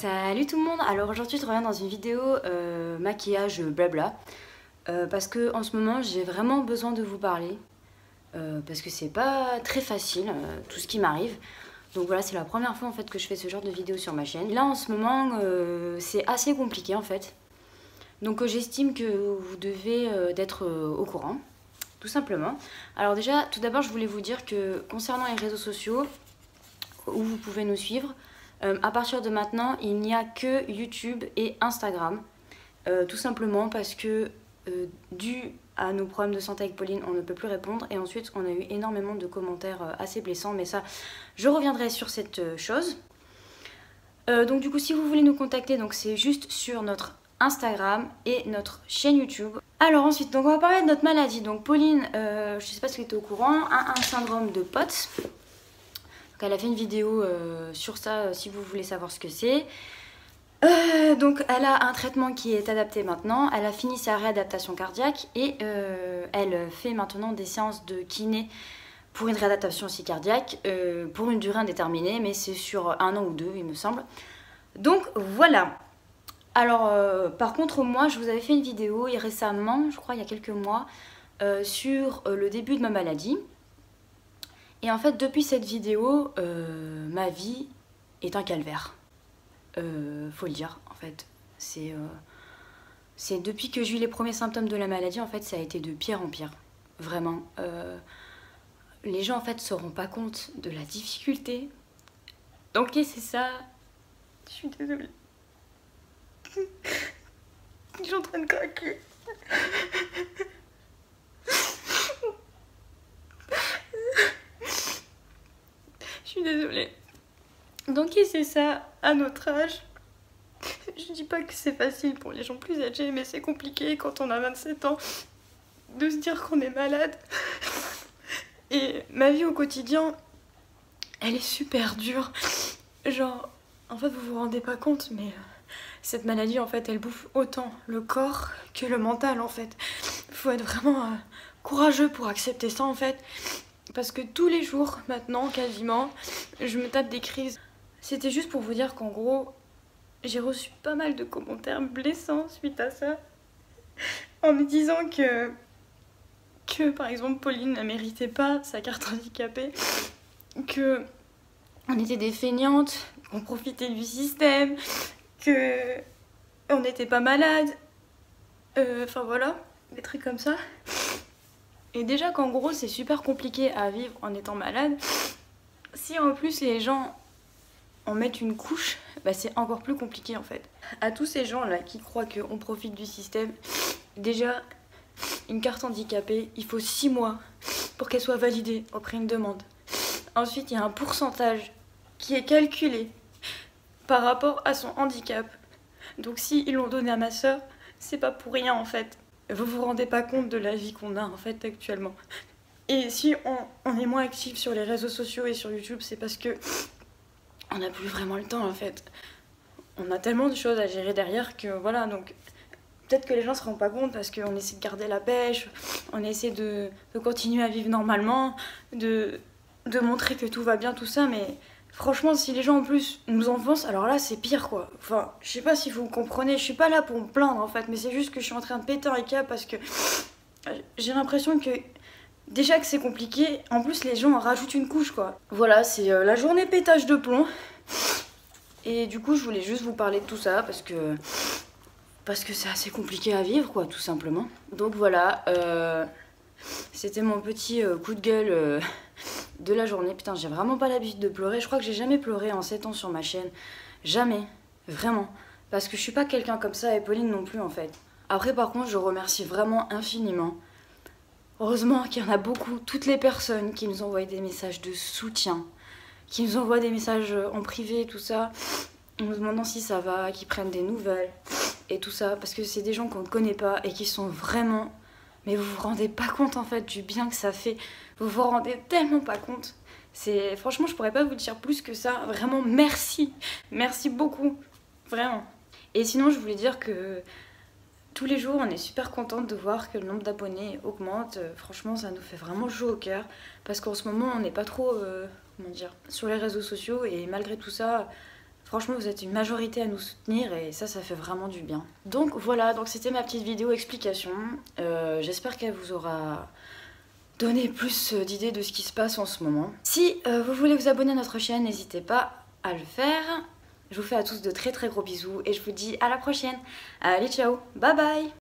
Salut tout le monde. Alors aujourd'hui je reviens dans une vidéo maquillage blabla parce que en ce moment j'ai vraiment besoin de vous parler parce que c'est pas très facile tout ce qui m'arrive. Donc voilà, c'est la première fois en fait que je fais ce genre de vidéo sur ma chaîne. Là en ce moment c'est assez compliqué en fait. Donc j'estime que vous devez d'être au courant, tout simplement. Alors déjà, tout d'abord je voulais vous dire que concernant les réseaux sociaux où vous pouvez nous suivre, à partir de maintenant, il n'y a que YouTube et Instagram. Tout simplement parce que, dû à nos problèmes de santé avec Pauline, on ne peut plus répondre. Et ensuite, on a eu énormément de commentaires assez blessants. Mais ça, je reviendrai sur cette chose. Donc du coup, si vous voulez nous contacter, c'est juste sur notre Instagram et notre chaîne YouTube. Alors ensuite, donc on va parler de notre maladie. Donc Pauline, je ne sais pas si tu étais au courant, a un syndrome de POTS. Donc elle a fait une vidéo sur ça si vous voulez savoir ce que c'est. Donc elle a un traitement qui est adapté maintenant. Elle a fini sa réadaptation cardiaque et elle fait maintenant des séances de kiné pour une réadaptation aussi cardiaque pour une durée indéterminée, mais c'est sur 1 an ou 2 il me semble. Donc voilà. Alors par contre moi je vous avais fait une vidéo récemment, je crois il y a quelques mois, sur le début de ma maladie. Et en fait, depuis cette vidéo, ma vie est un calvaire. Faut le dire, en fait. C'est depuis que j'ai eu les premiers symptômes de la maladie, en fait, ça a été de pire en pire. Vraiment. Les gens, en fait, se rendent pas compte de la difficulté. Donc, c'est ça. Je suis désolée. Je suis en train de craquer. Je suis désolée. Donc c'est ça, à notre âge. Je dis pas que c'est facile pour les gens plus âgés, mais c'est compliqué quand on a 27 ans de se dire qu'on est malade. Et ma vie au quotidien, elle est super dure. Genre, en fait vous vous rendez pas compte, mais cette maladie en fait elle bouffe autant le corps que le mental en fait. Faut être vraiment courageux pour accepter ça en fait. Parce que tous les jours, maintenant, quasiment, je me tape des crises. C'était juste pour vous dire qu'en gros, j'ai reçu pas mal de commentaires blessants suite à ça. En me disant que par exemple, Pauline ne méritait pas sa carte handicapée. Que on était des feignantes, qu'on profitait du système. Que on n'était pas malade. Enfin voilà, des trucs comme ça. Et déjà qu'en gros c'est super compliqué à vivre en étant malade, si en plus les gens en mettent une couche, c'est encore plus compliqué en fait. À tous ces gens là qui croient qu'on profite du système, déjà une carte handicapée, il faut 6 mois pour qu'elle soit validée auprès d'une demande. Ensuite il y a un pourcentage qui est calculé par rapport à son handicap. Donc si ils l'ont donné à ma soeur, c'est pas pour rien en fait. Vous vous rendez pas compte de la vie qu'on a en fait actuellement. Et si on est moins actif sur les réseaux sociaux et sur YouTube, c'est parce que on n'a plus vraiment le temps en fait. On a tellement de choses à gérer derrière que voilà, donc peut-être que les gens se rendent pas compte parce qu'on essaie de garder la pêche, on essaie de continuer à vivre normalement, de montrer que tout va bien, tout ça, mais franchement, si les gens en plus nous enfoncent, alors là c'est pire quoi. Enfin, je sais pas si vous comprenez, je suis pas là pour me plaindre en fait, mais c'est juste que je suis en train de péter un câble parce que j'ai l'impression que déjà que c'est compliqué, en plus les gens en rajoutent une couche quoi. Voilà, c'est la journée pétage de plomb. Et du coup, je voulais juste vous parler de tout ça parce que c'est assez compliqué à vivre quoi, tout simplement. Donc voilà, c'était mon petit coup de gueule de la journée. Putain, j'ai vraiment pas l'habitude de pleurer. Je crois que j'ai jamais pleuré en 7 ans sur ma chaîne. Jamais. Vraiment. Parce que je suis pas quelqu'un comme ça et Pauline non plus en fait. Après par contre, je remercie vraiment infiniment. Heureusement qu'il y en a beaucoup. Toutes les personnes qui nous envoient des messages de soutien. Qui nous envoient des messages en privé, tout ça. En nous demandant si ça va, qui prennent des nouvelles. Et tout ça. Parce que c'est des gens qu'on ne connaît pas et qui sont vraiment... Mais vous vous rendez pas compte en fait du bien que ça fait. Vous vous rendez tellement pas compte. Franchement, je pourrais pas vous dire plus que ça. Vraiment, merci. Merci beaucoup. Vraiment. Et sinon, je voulais dire que tous les jours, on est super contente de voir que le nombre d'abonnés augmente. Franchement, ça nous fait vraiment chaud au cœur. Parce qu'en ce moment, on n'est pas trop, comment dire, sur les réseaux sociaux. Et malgré tout ça, Franchement, vous êtes une majorité à nous soutenir et ça fait vraiment du bien. Donc voilà, donc c'était ma petite vidéo explication. J'espère qu'elle vous aura donné plus d'idées de ce qui se passe en ce moment. Si vous voulez vous abonner à notre chaîne, n'hésitez pas à le faire. Je vous fais à tous de très gros bisous et je vous dis à la prochaine. Allez, ciao, bye bye.